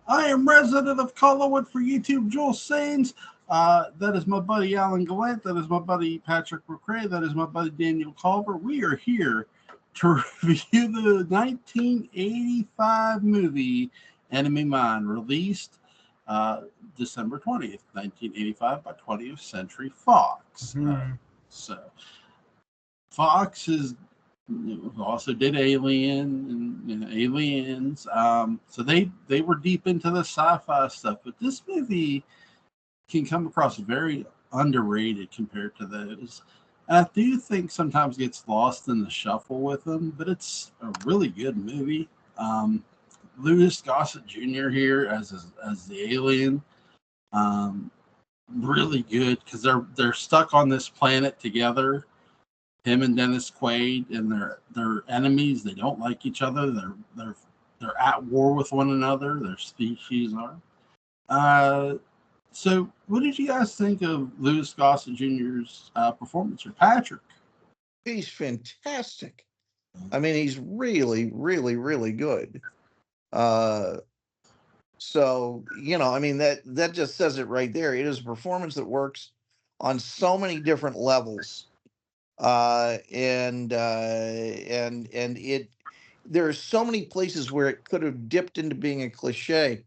I am resident of Collinwood for YouTube, Joel Sains. That is my buddy Alan Gallant. That is my buddy Patrick McRae. That is my buddy Daniel Culver. We are here to review the 1985 movie Enemy Mine, released December 20th, 1985 by 20th Century Fox. So Fox is also did Alien and Aliens. So they were deep into the sci-fi stuff, but this movie can come across very underrated compared to those. And I do think sometimes gets lost in the shuffle with them, but it's a really good movie. Louis Gossett Jr. here as the alien, really good because they're stuck on this planet together. Him and Dennis Quaid, and they're enemies. They don't like each other. They're at war with one another. Their species are. So, what did you guys think of Louis Gossett Jr.'s performance, or Patrick? He's fantastic. I mean, he's really, really, really good. So, I mean, that just says it right there. It is a performance that works on so many different levels. And there are so many places where it could have dipped into being a cliche,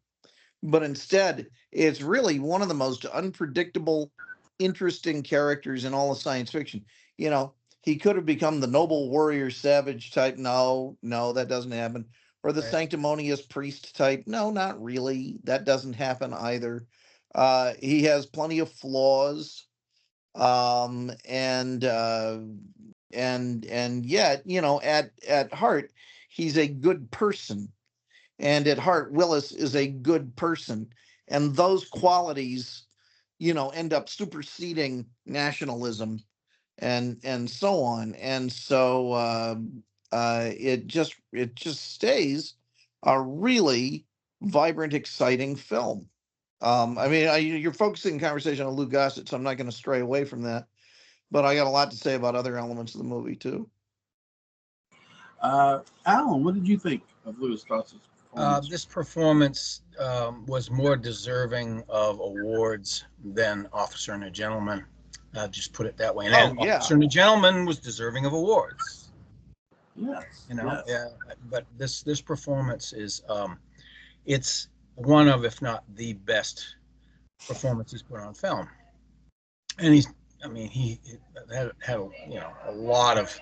but instead it's really one of the most unpredictable, interesting characters in all of science fiction. He could have become the noble warrior savage type. No, that doesn't happen. Or the sanctimonious priest type. No, not really. That doesn't happen either. He has plenty of flaws. And yet, at heart, he's a good person. And at heart, Willis is a good person. And those qualities, end up superseding nationalism and so on. And so it just stays a really vibrant, exciting film. I mean, you're focusing conversation on Lou Gossett, so I'm not going to stray away from that. But I got a lot to say about other elements of the movie too. Alan, what did you think of Louis Gossett's performance? This performance was more deserving of awards than Officer and a Gentleman. Just put it that way. And Officer and a Gentleman was deserving of awards. Yes. Yeah. But this performance is it's one of, if not the best performances put on film. And he had a lot of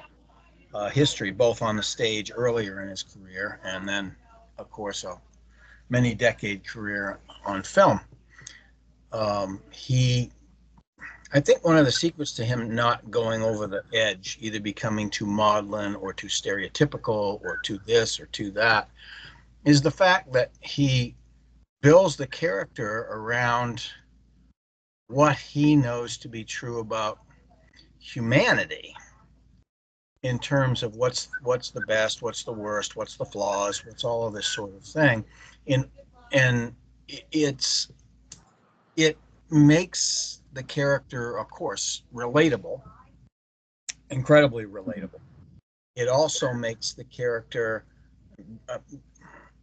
history, both on the stage earlier in his career, and then, of course, a many decade career on film. I think one of the secrets to him not going over the edge, either becoming too maudlin or too stereotypical or too this or too that, is the fact that he builds the character around what he knows to be true about humanity in terms of what's the best, what's the worst, what's the flaws, what's all of this sort of thing. And it makes the character, of course, relatable, incredibly relatable. It also makes the character,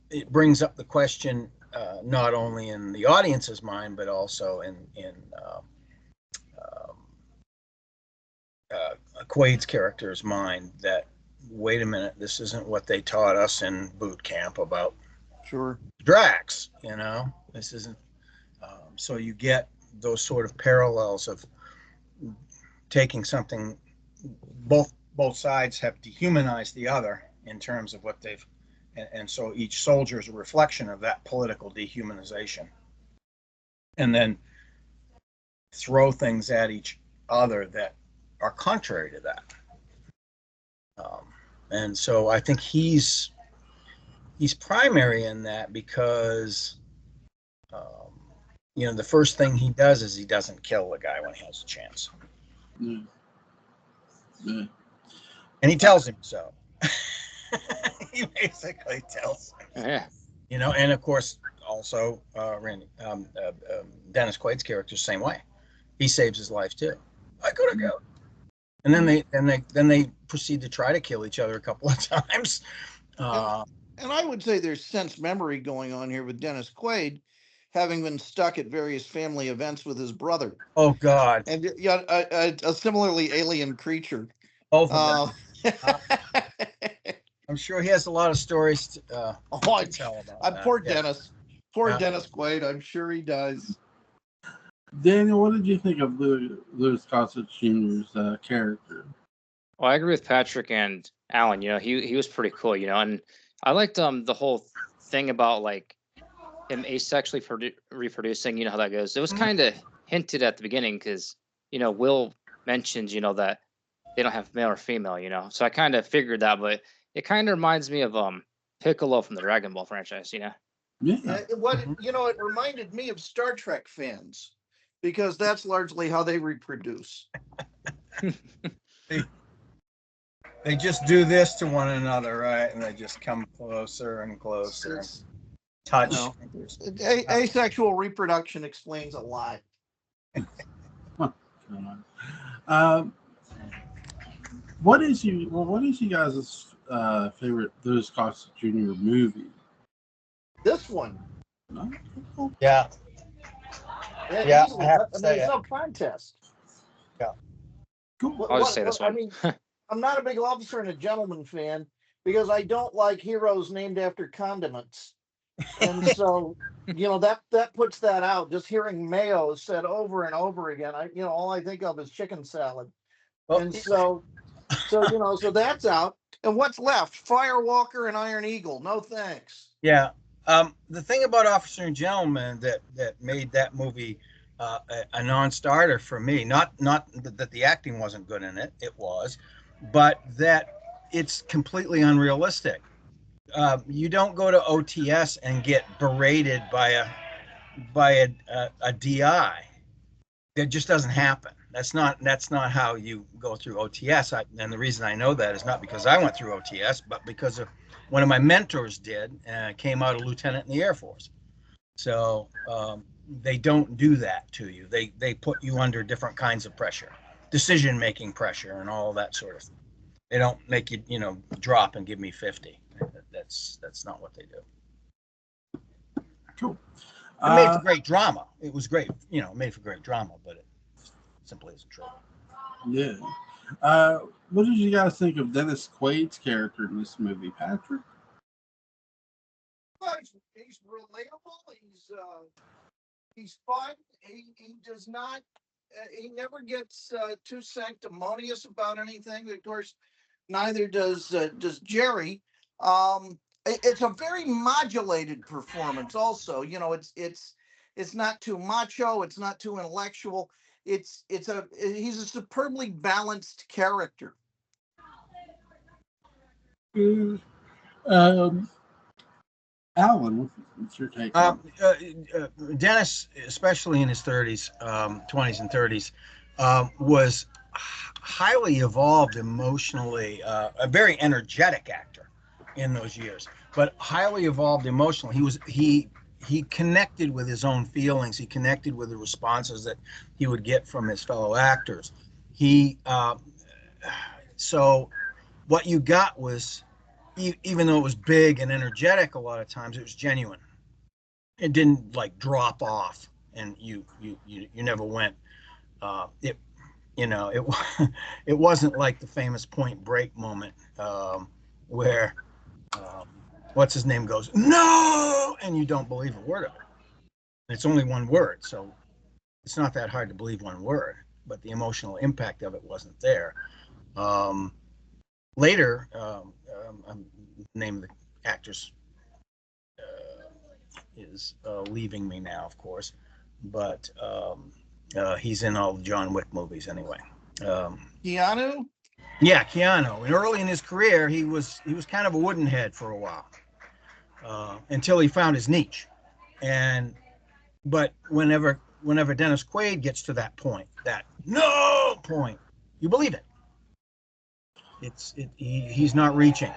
it brings up the question, not only in the audience's mind, but also in Quaid's character's mind, that, wait a minute, this isn't what they taught us in boot camp about Drax, this isn't. So you get those sort of parallels of taking something, both sides have dehumanized the other in terms of what they've, and so each soldier is a reflection of that political dehumanization, and then throw things at each other that are contrary to that. And so I think he's primary in that because the first thing he does is he doesn't kill the guy when he has a chance. Mm. And he tells him so. He basically tells him. Yeah. And of course, also Dennis Quaid's character, same way. He saves his life too. I could have killed. And then they proceed to try to kill each other a couple of times. And I would say there's sense memory going on here with Dennis Quaid, having been stuck at various family events with his brother. Oh God. And yeah, a similarly alien creature. Both of them. I'm sure he has a lot of stories to tell about that. Poor Dennis. Poor Dennis Quaid. I'm sure he does. Daniel, what did you think of Louis Gossett Jr.'s character? Well, I agree with Patrick and Alan. You know, he was pretty cool. You know, and I liked the whole thing about like him asexually reproducing. You know how that goes. It was kind of hinted at the beginning because you know Will mentions that they don't have male or female. You know, so I kind of figured that, but it kind of reminds me of Piccolo from the Dragon Ball franchise. You know. Yeah. It reminded me of Star Trek fans because that's largely how they reproduce. They just do this to one another, right? And they just come closer and closer. Touch. Asexual reproduction explains a lot. What is you guys' favorite Louis Gossett Jr. movie? This one. Yeah. Yeah, I have to say there's no contest. Yeah. Cool. I'll just say this one. I mean, I'm not a big Officer and a Gentleman fan because I don't like heroes named after condiments. And so, that puts that out. Just hearing mayo said over and over again, all I think of is chicken salad. Well, and so that's out. And what's left? Firewalker and Iron Eagle. No thanks. Yeah. The thing about Officer and Gentleman that made that movie a non-starter for me, not that the acting wasn't good in it, it was, but that it's completely unrealistic. You don't go to OTS and get berated by a DI. That just doesn't happen. That's not how you go through OTS. And the reason I know that is not because I went through OTS, but because of one of my mentors did, and came out a lieutenant in the Air Force. So they don't do that to you. They put you under different kinds of pressure, decision-making pressure, and all that sort of thing. They don't make you, drop and give me 50. That's not what they do. Cool. It made for great drama. It was great, made for great drama, but it simply isn't true. Yeah. What did you guys think of Dennis Quaid's character in this movie, Patrick? Well, he's relatable. He's fun. He does not. He never gets too sanctimonious about anything. Of course, neither does Jerry. It's a very modulated performance. Also, it's not too macho. It's not too intellectual. He's a superbly balanced character. Alan, what's your take? Dennis, especially in his 30s, 20s and 30s, was highly evolved emotionally, a very energetic actor in those years, but highly evolved emotionally. He connected with his own feelings. He connected with the responses that he would get from his fellow actors. So what you got was, even though it was big and energetic, a lot of times it was genuine. It didn't like drop off, and you never went. It wasn't like the famous Point Break moment where what's his name goes no, and you don't believe a word of it. It's only one word, so it's not that hard to believe one word. But the emotional impact of it wasn't there. Later, the name of the actress is leaving me now, of course, but he's in all the John Wick movies anyway. Keanu? Yeah, Keanu. And early in his career, he was kind of a wooden head for a while, until he found his niche. But whenever Dennis Quaid gets to that point, that no point, you believe it. He's not reaching.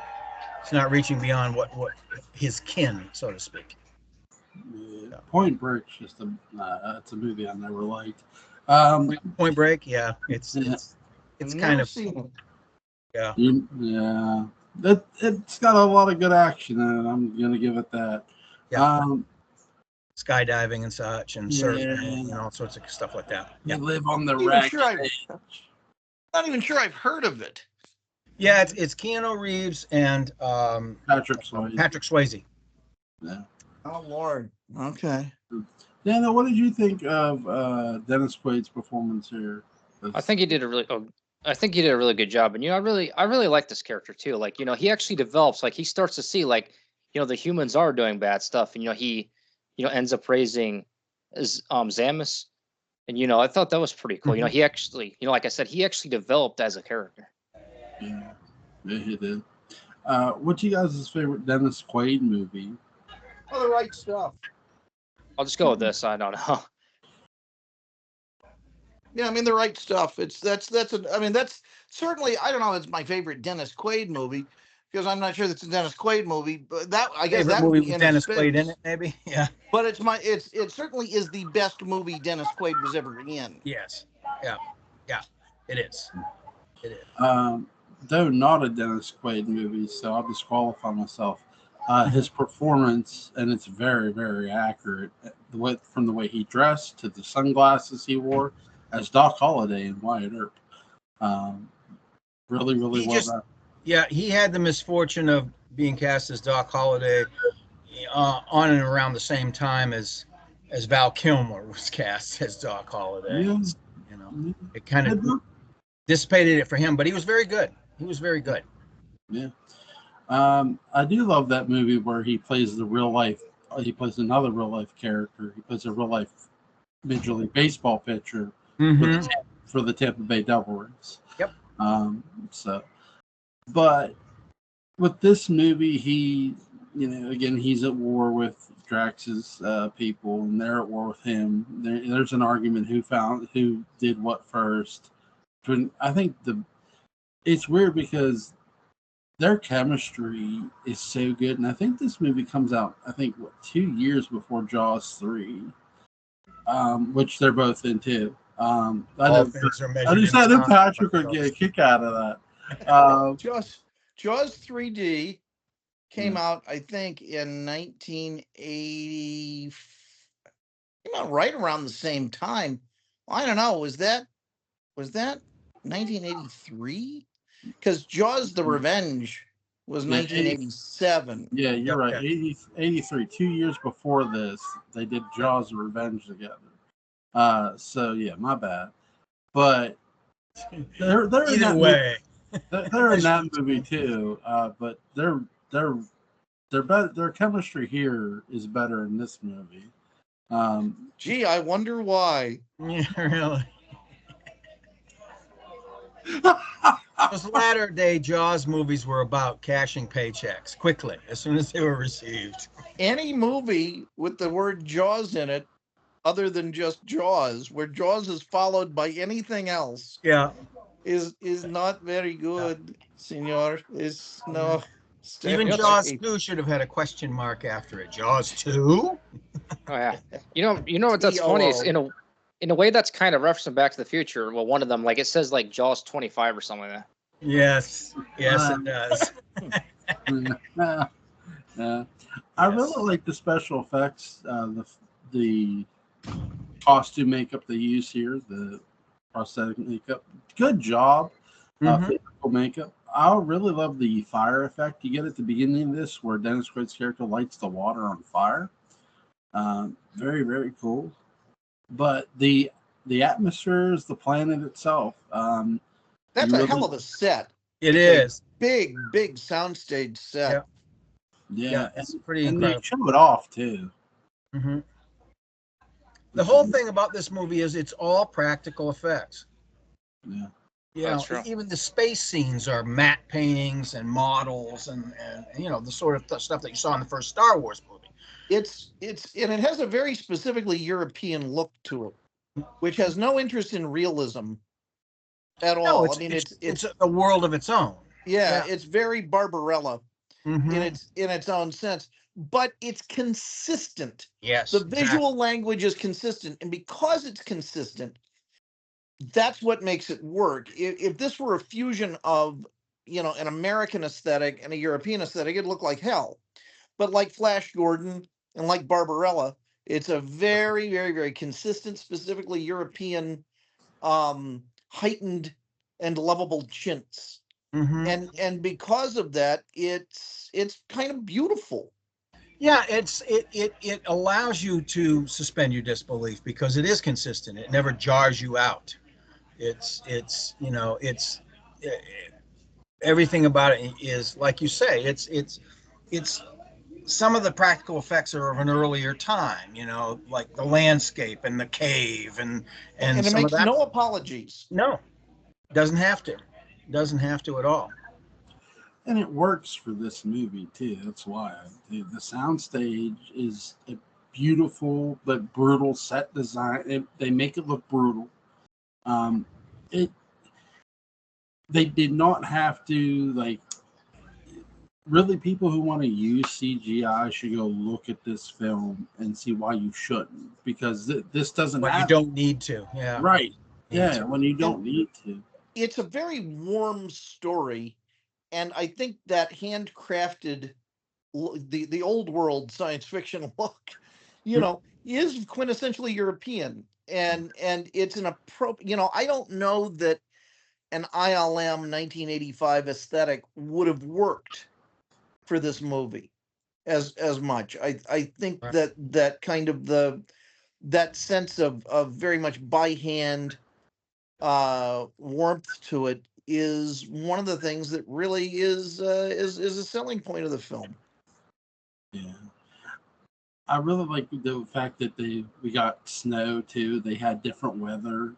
He's not reaching beyond what his kin, so to speak. Yeah. Point Break's just it's a movie I never liked. Point Break, yeah, it's kind of seen it. Yeah. Yeah. It's got a lot of good action in it. I'm gonna give it that. Yeah. Skydiving and such, and surfing, and all sorts of stuff like that. They live on the Not rack. not even sure I've heard of it. Yeah, it's Keanu Reeves and Patrick Swayze. Patrick Swayze. Yeah. Oh Lord. Okay. Daniel, what did you think of Dennis Quaid's performance here? I think he did a really good job, and I really like this character too. Like, he actually develops, like he starts to see, like, the humans are doing bad stuff, and he ends up raising Zamus, and I thought that was pretty cool. He actually, like I said, he actually developed as a character. Yeah, he did. What's you guys' favorite Dennis Quaid movie? Oh, The Right Stuff. I'll just go with this. I don't know. Yeah, I mean, The Right Stuff. That's certainly, I don't know, it's my favorite Dennis Quaid movie, because I'm not sure that's a Dennis Quaid movie, but I guess Favorite that movie would be with Dennis Quaid in it, maybe. Yeah. But it certainly is the best movie Dennis Quaid was ever in. Yes. Yeah. It is. It is. Though not a Dennis Quaid movie, so I'll disqualify myself. His performance, and it's very, very accurate, from the way he dressed to the sunglasses he wore as Doc Holliday in Wyatt Earp. Really, really well done. Yeah, he had the misfortune of being cast as Doc Holliday on and around the same time as Val Kilmer was cast as Doc Holliday. Yeah. It kind of dissipated it for him, but he was very good. Yeah. I do love that movie where he plays another real life character. He plays a real life Major League Baseball pitcher for the Tampa Bay Devil Rays. Yep. But with this movie, he, again, he's at war with Drax's people, and they're at war with him. There's an argument who did what first. I think it's weird because their chemistry is so good, and I think this movie comes out 2 years before Jaws 3, which they're both in too. I just know Patrick would get a kick out of that. Jaws 3D came out, I think, in 1980. Came out right around the same time. I don't know. Was that 1983? Because Jaws: The Revenge was 1987. Yeah, you're right. 83. 2 years before this, they did Jaws: The Revenge together. So yeah, my bad. But they're either way. They're in that movie too. But their chemistry here is better in this movie. Gee, I wonder why. Yeah, really. Those latter day Jaws movies were about cashing paychecks quickly as soon as they were received. Any movie with the word Jaws in it, other than just Jaws, where Jaws is followed by anything else, is not very good, senor. Even Jaws 2 should have had a question mark after it. Jaws 2? Oh yeah. You know what that's funny is, in a way that's kind of referencing Back to the Future. Well, one of them, like, it says like Jaws 25 or something like that. Yes, it does. I really like the special effects, the costume makeup they use here, the prosthetic makeup. Good job, physical makeup. I really love the fire effect you get at the beginning of this, where Dennis Quaid's character lights the water on fire. Very, very cool. But the atmosphere is the planet itself. That's a hell of a set. It is. Big soundstage set. Yeah, it's pretty incredible. And they show it off too. The whole thing about this movie is it's all practical effects. Yeah. Even the space scenes are matte paintings and models and the sort of stuff that you saw in the first Star Wars movie. And it has a very specifically European look to it, which has no interest in realism at all. It's a world of its own. Yeah, it's very Barbarella in its own sense, but it's consistent. Yes, the visual language is consistent, and because it's consistent, that's what makes it work. If this were a fusion of an American aesthetic and a European aesthetic, it'd look like hell. But like Flash Gordon and like Barbarella, it's a very, very, very consistent, specifically European, heightened and lovable chintz. And because of that, it's kind of beautiful. Yeah, it allows you to suspend your disbelief because it is consistent. It never jars you out. It's everything about it is like you say. It's some of the practical effects are of an earlier time. Like the landscape and the cave and it some makes of that. No apologies. No, doesn't have to. Doesn't have to at all. And it works for this movie too. That's why the soundstage is a beautiful but brutal set design. They make it look brutal. They did not have to, like, really. People who want to use CGI should go look at this film and see why you shouldn't, because this doesn't. When you don't need to, yeah. Right. Yeah, when you don't need to. It's a very warm story. And I think that handcrafted, the old world science fiction look, is quintessentially European, and it's an appropriate. I don't know that an ILM 1985 aesthetic would have worked for this movie as much. I think that kind of that sense of very much by hand warmth to it is one of the things that really is a selling point of the film. Yeah, I really like the fact that we got snow too. They had different weather.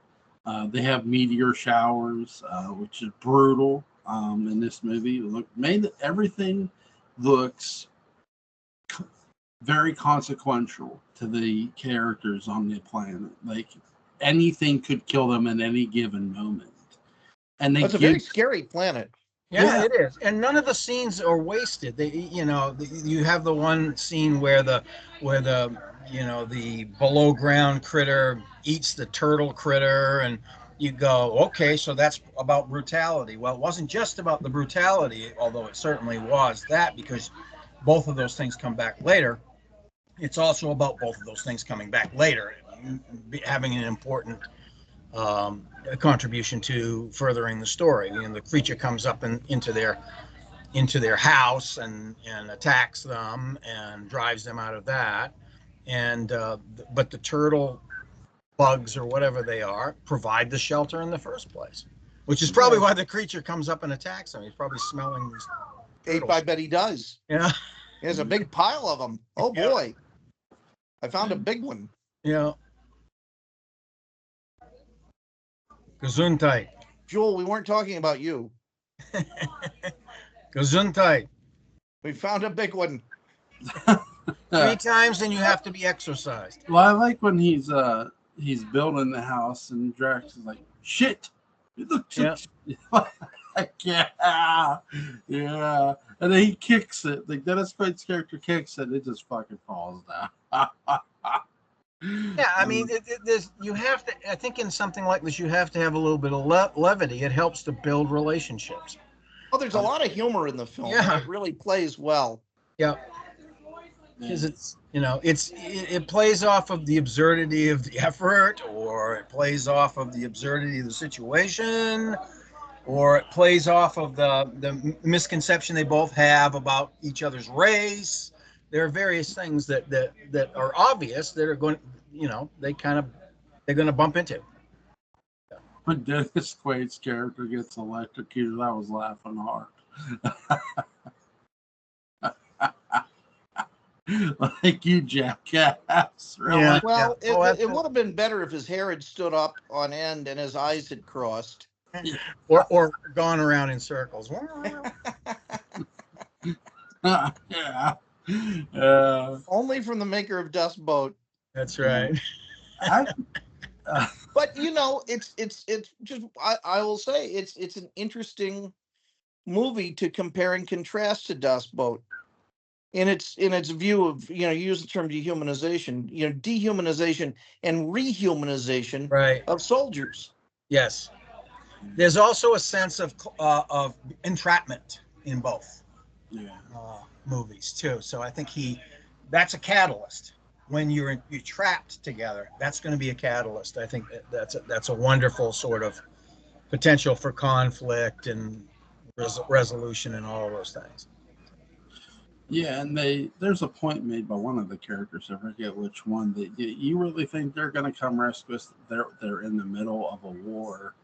They have meteor showers, which is brutal in this movie. Everything looks very consequential to the characters on the planet. Like anything could kill them at any given moment. And it's a very scary planet. Yeah, it is. And none of the scenes are wasted. You have the one scene where the below ground critter eats the turtle critter, and you go, okay, so that's about brutality. Well, it wasn't just about the brutality, although it certainly was that, because both of those things come back later. It's also about both of those things coming back later, having an important contribution to furthering the story. The creature comes up into their house and attacks them and drives them out of that. But the turtle bugs, or whatever they are, provide the shelter in the first place, which is probably why the creature comes up and attacks them. He's probably smelling these turtles. I bet he does. Yeah. There's a big pile of them. Oh boy. I found a big one. Yeah. Gesundheit. Joel, we weren't talking about you. Gesundheit. We found a big one. 3 times, and you have to be exercised. Well, I like when he's building the house and Drax is like, shit. Yeah. Yeah. And then he kicks it. Like Dennis Quaid's character kicks it, it just fucking falls down. Yeah, I mean, you have to. I think in something like this, you have to have a little bit of levity. It helps to build relationships. Oh, there's a lot of humor in the film. Yeah, it really plays well. Yeah, because it plays off of the absurdity of the effort, or it plays off of the absurdity of the situation, or it plays off of the misconception they both have about each other's race. There are various things that are obvious that are going, they're going to bump into. When Dennis Quaid's character gets electrocuted, I was laughing hard. Like, you jackass. Really? Yeah. Well, it would have been better if his hair had stood up on end and his eyes had crossed. Or gone around in circles. Yeah. Only from the maker of Dust Boat. That's right. But it's just I will say it's an interesting movie to compare and contrast to Dust Boat in its view of you use the term dehumanization, dehumanization and rehumanization right. of soldiers. Yes. There's also a sense of entrapment in both movies too. So I think that's a catalyst. When you're trapped together, that's going to be a catalyst. I think that's a wonderful sort of potential for conflict and resolution and all of those things. Yeah, and there's a point made by one of the characters, I forget which one, that you really think they're going to come rescue us? They're in the middle of a war.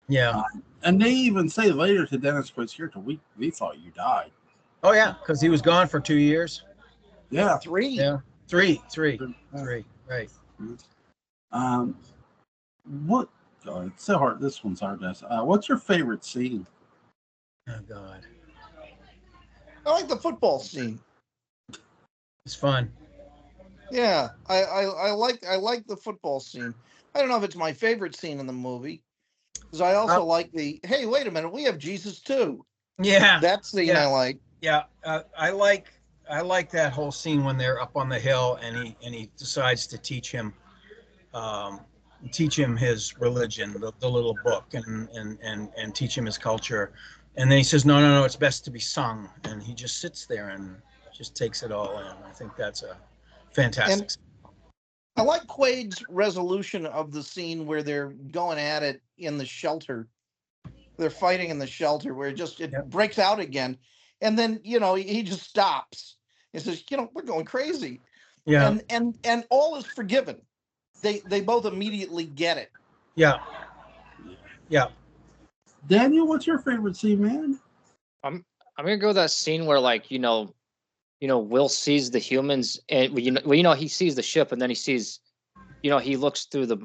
Yeah. And they even say later to Dennis Quaid's character, we thought you died. Oh, yeah, because he was gone for 2 years. Yeah. 3. Yeah. Three. Right. What? Oh, it's so hard. This one's hard to ask. What's your favorite scene? Oh, God. I like the football scene. It's fun. Yeah, I like the football scene. I don't know if it's my favorite scene in the movie, because I also like the hey, wait a minute, we have Jesus too. Yeah, that scene I like. Yeah, I like that whole scene when they're up on the hill and he decides to teach him his religion, the little book, and teach him his culture. And then he says, no, it's best to be sung. And he just sits there and just takes it all in. I think that's a fantastic scene. I like Quaid's resolution of the scene where they're going at it in the shelter. They're fighting in the shelter where it breaks out again. And then, he just stops. He says, we're going crazy. Yeah. And all is forgiven. They both immediately get it. Yeah. Yeah. Daniel, what's your favorite scene, man? I'm gonna go that scene where Will sees the humans and he sees the ship and then he sees, he looks through the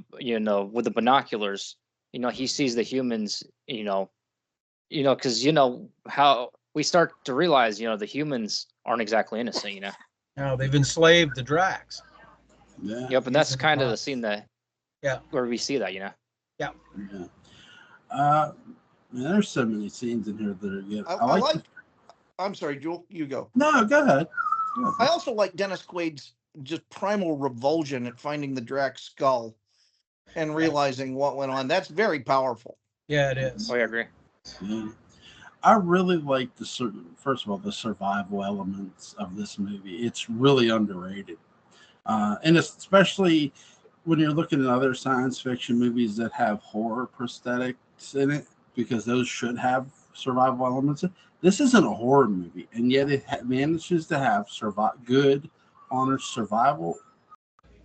with the binoculars, he sees the humans, because how we start to realize, the humans aren't exactly innocent, No, they've enslaved the Drax. Yeah. Yep, and that's kind of the scene where we see that, Yeah. Man, there's so many scenes in here that are good. I like I'm sorry, Jewel, you go. No, go ahead. I also like Dennis Quaid's just primal revulsion at finding the Drax skull and realizing what went on. That's very powerful. Yeah, it is. Oh, I agree. Yeah. I really like first of all, the survival elements of this movie. It's really underrated. And especially when you're looking at other science fiction movies that have horror prosthetics in it, because those should have survival elements. This isn't a horror movie, and yet it manages to have good, honest survival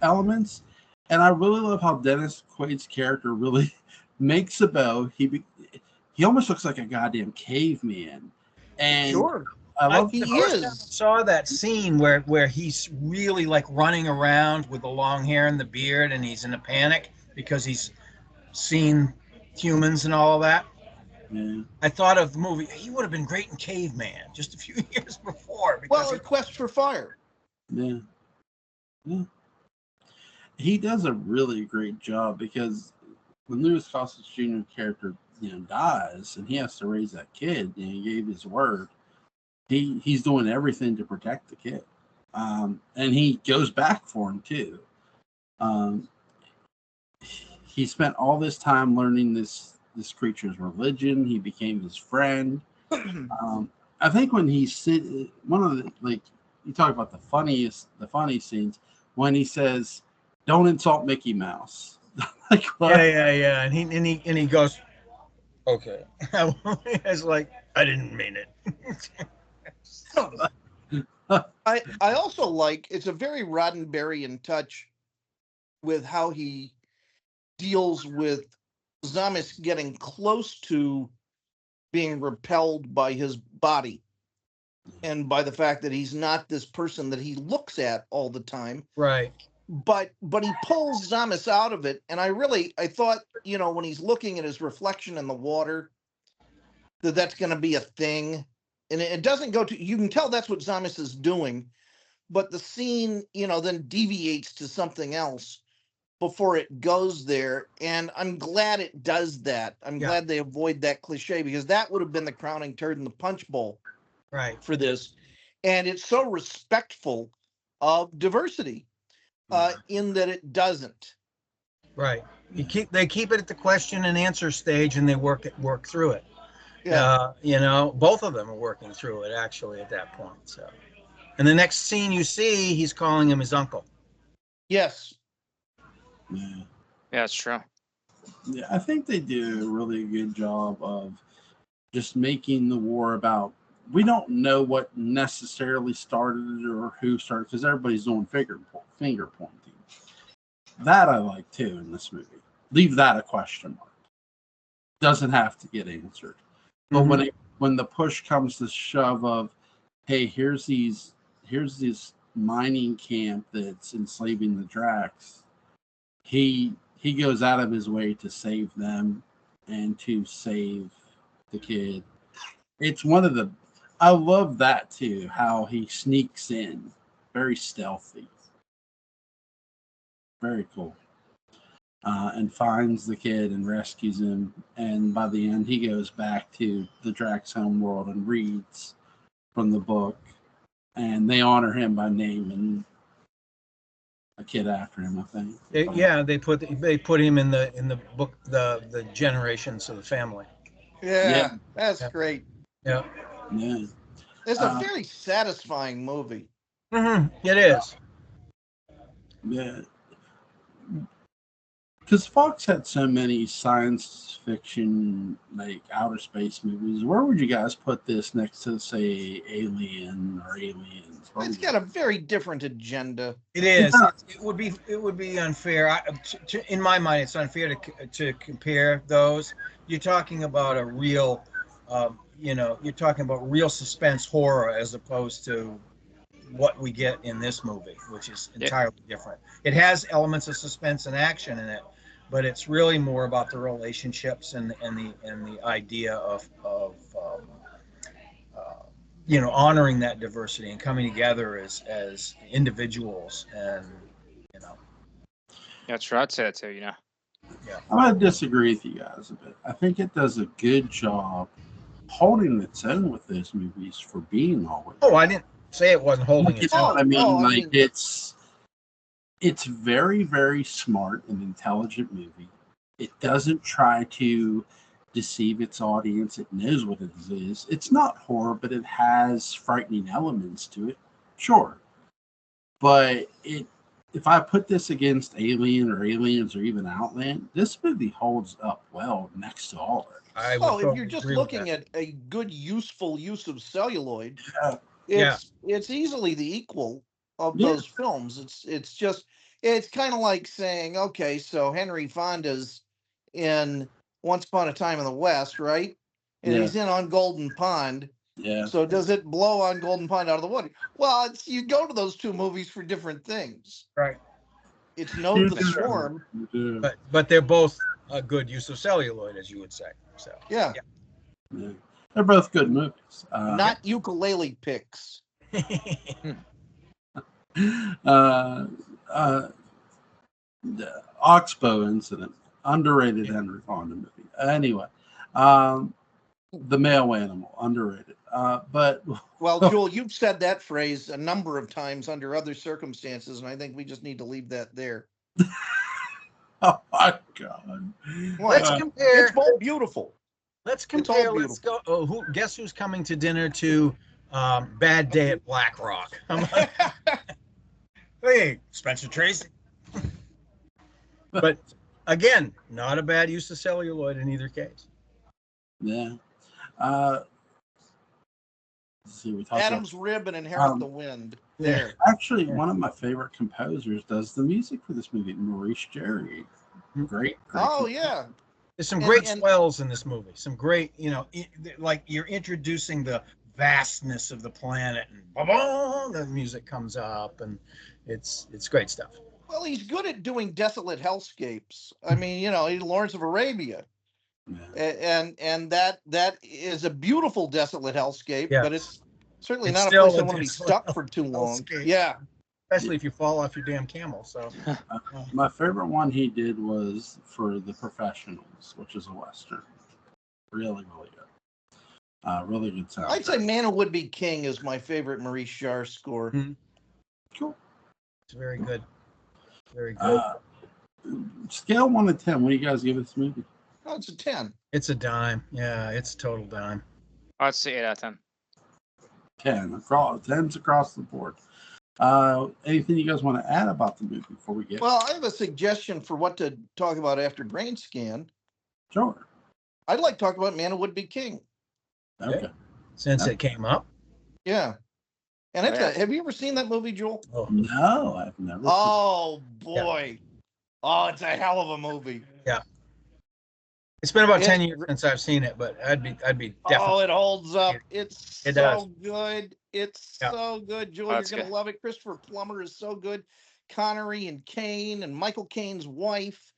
elements. And I really love how Dennis Quaid's character really makes a bow. He almost looks like a goddamn caveman. And sure. I love he is. I saw that scene where he's really like running around with the long hair and the beard, and he's in a panic because he's seen humans and all of that. Yeah. I thought of the movie. He would have been great in Caveman just a few years before. A Quest for Fire. Yeah. He does a really great job, because when Louis Gossett Jr. character dies and he has to raise that kid, and he gave his word, he's doing everything to protect the kid, and he goes back for him too. He spent all this time learning this creature's religion. He became his friend. I think when one of the, you talk about the funny scenes when he says, "Don't insult Mickey Mouse." Yeah. And he goes, "Okay." It's like, I didn't mean it. I also like, it's a very Roddenberryan touch with how he deals with Zamis getting close to being repelled by his body and by the fact that he's not this person that he looks at all the time. Right. But he pulls Zamis out of it. And I thought, when he's looking at his reflection in the water, that's going to be a thing. And it doesn't go to, you can tell that's what Zamis is doing, but the scene, then deviates to something else before it goes there. And I'm glad it does that. I'm glad they avoid that cliche, because that would have been the crowning turd in the punch bowl for this. And it's so respectful of diversity in that it doesn't. Right. They keep it at the question and answer stage, and they work through it. Yeah. Both of them are working through it actually at that point. So, and the next scene you see, he's calling him his uncle. Yes. Yeah. Yeah, it's true. Yeah, I think they do a really good job of just making the war about. We don't know what necessarily started or who started because everybody's doing finger pointing. That I like too in this movie. Leave that a question mark. Doesn't have to get answered. But when the push comes to shove of, hey, here's this mining camp that's enslaving the Dracs. He goes out of his way to save them and to save the kid. It's one of the I love that too, how he sneaks in. Very stealthy. Very cool. And finds the kid and rescues him. And by the end, he goes back to the Drax home world and reads from the book. And they honor him by naming a kid after him, I think. They put him in the book, the generations of the family. Yeah. That's great. Yeah. Yeah. It's a very satisfying movie. It is. Yeah. Because Fox had so many science fiction, like outer space movies. Where would you guys put this next to, say, Alien or Aliens? It's got a very different agenda. It is. It would be unfair. In my mind, it's unfair to compare those. You're talking about a real, you're talking about real suspense horror as opposed to what we get in this movie, which is entirely different. It has elements of suspense and action in it, but it's really more about the relationships and the idea of honoring that diversity and coming together as individuals, and That's right. I'd say that too. Yeah. I'm going to disagree with you guys a bit. I think it does a good job holding its own with those movies for being always. Oh, I didn't say it wasn't holding its own. I mean, it's very, very smart and intelligent movie. It doesn't try to deceive its audience. It knows what it is. It's not horror, but it has frightening elements to it. Sure. But if I put this against Alien or Aliens or even Outland, this movie holds up well next to all of it. If you're just looking at a good, useful use of celluloid, it's easily the equal of those films. It's kind of like saying, okay, so Henry Fonda's in Once Upon a Time in the West, right? And he's in On Golden Pond. Yeah. So does it blow On Golden Pond out of the water? Well, you go to those two movies for different things. Right. It's Note the Swarm. But they're both a good use of celluloid, as you would say. So yeah. They're both good movies. Not ukulele picks. The Oxbow incident, underrated Henry Fonda movie. Anyway, the male animal, underrated. But well, Joel, you've said that phrase a number of times under other circumstances, and I think we just need to leave that there. Oh my God! Let's compare. It's both beautiful. Let's compare. Let's go. Oh, guess who's coming to dinner to Bad Day at Black Rock? Hey, Spencer Tracy. But again, not a bad use of celluloid in either case. Yeah. Let's see, we Adam's Rib and Inherit the Wind. There. Actually, one of my favorite composers does the music for this movie, Maurice Jarre. Great. Oh, yeah. There's some great swells in this movie. Some great, like you're introducing the vastness of the planet, and boom, the music comes up, and it's great stuff. Well, he's good at doing desolate hellscapes. I mean, Lawrence of Arabia. Yeah. And that is a beautiful desolate hellscape, but it's certainly not a place I want to be stuck for too long. Hellscape. Yeah. Especially if you fall off your damn camel. So my favorite one he did was for The Professionals, which is a Western. Really, really good. Really good sound. I'd say Man Who Would Be King is my favorite Maurice Jarre score. Cool. It's very good. Very good. Scale 1 to 10. What do you guys give this movie? Oh, it's a 10. It's a dime. Yeah, it's a total dime. I'd say 8 out of 10. 10 across. 10s across the board. Anything you guys want to add about the movie before we get? Well, I have a suggestion for what to talk about after Brain Scan. Sure. I'd like to talk about Man Who Would Be King. Okay. Since it came up. Yeah. And have you ever seen that movie, Joel? Oh. No, I've never. Oh boy. Yeah. Oh, it's a hell of a movie. Yeah. It's been about 10 years since I've seen it, but I'd be definitely. Oh, it holds up. It's so does. good. It's so good, Joel. You're gonna love it. Christopher Plummer is so good. Connery and Kane and Michael Caine's wife.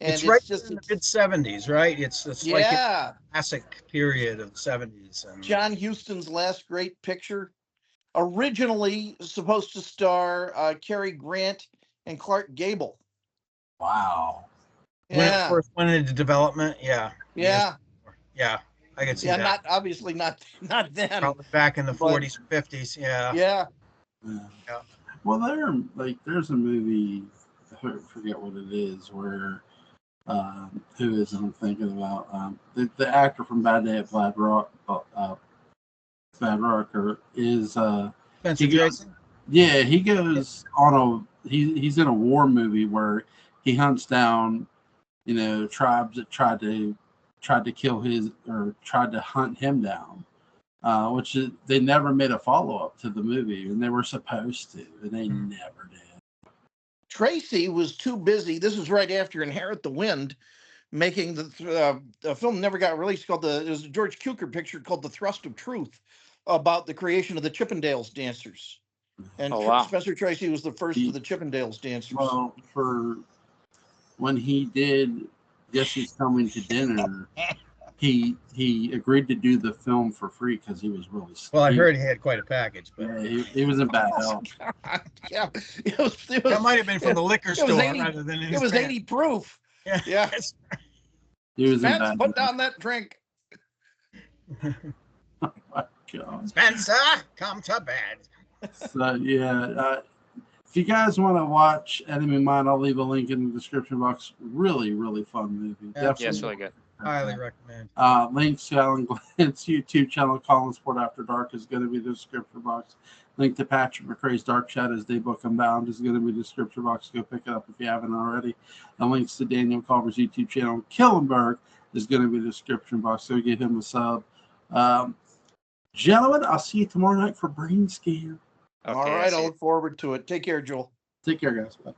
And it's right just in the mid-70s, right? It's like a classic period of the 70s. And John Huston's last great picture. Originally supposed to star Cary Grant and Clark Gable. Wow. When it first went into development, yeah. Yeah. Yeah, I can see that. Not obviously not then. Probably back in the 40s, 50s, yeah. Yeah. Well, there's a movie, I forget what it is, where who is it I'm thinking about? The actor from Bad Day at Bad Rock, Bad Rocker is Spencer Jackson. Yeah, he goes on he's in a war movie where he hunts down, tribes that tried to kill his or tried to hunt him down, which they never made a follow up to the movie, and they were supposed to, and they never did. Tracy was too busy. This was right after Inherit the Wind, making the film never got released. It was a George Cukor picture called The Thrust of Truth, about the creation of the Chippendales dancers. And Spencer Tracy was the first of the Chippendales dancers. Well, for when he did Jesse's Coming to Dinner, he agreed to do the film for free because he was really scared. Well, I heard he had quite a package, but yeah, he was in bad health. Yeah, that might have been from the liquor store rather than it was 80 proof. Yeah. He was in bad put down that drink. Oh my God. Spencer, come to bed. So if you guys want to watch Enemy Mine, I'll leave a link in the description box. Really, really fun movie. Definitely. Yeah, it's really good. Highly recommend. Links to Alan Glant's YouTube channel, Colin Sport After Dark, is going to be in the description box. Link to Patrick McRae's Dark Shadows Daybook Unbound is going to be in the description box. Go pick it up if you haven't already. And links to Daniel Culver's YouTube channel, Killenberg, is going to be in the description box. So give him a sub. Gentlemen, I'll see you tomorrow night for Brain Scan. Okay, all right, I'll look forward to it. Take care, Joel. Take care, guys. Bye.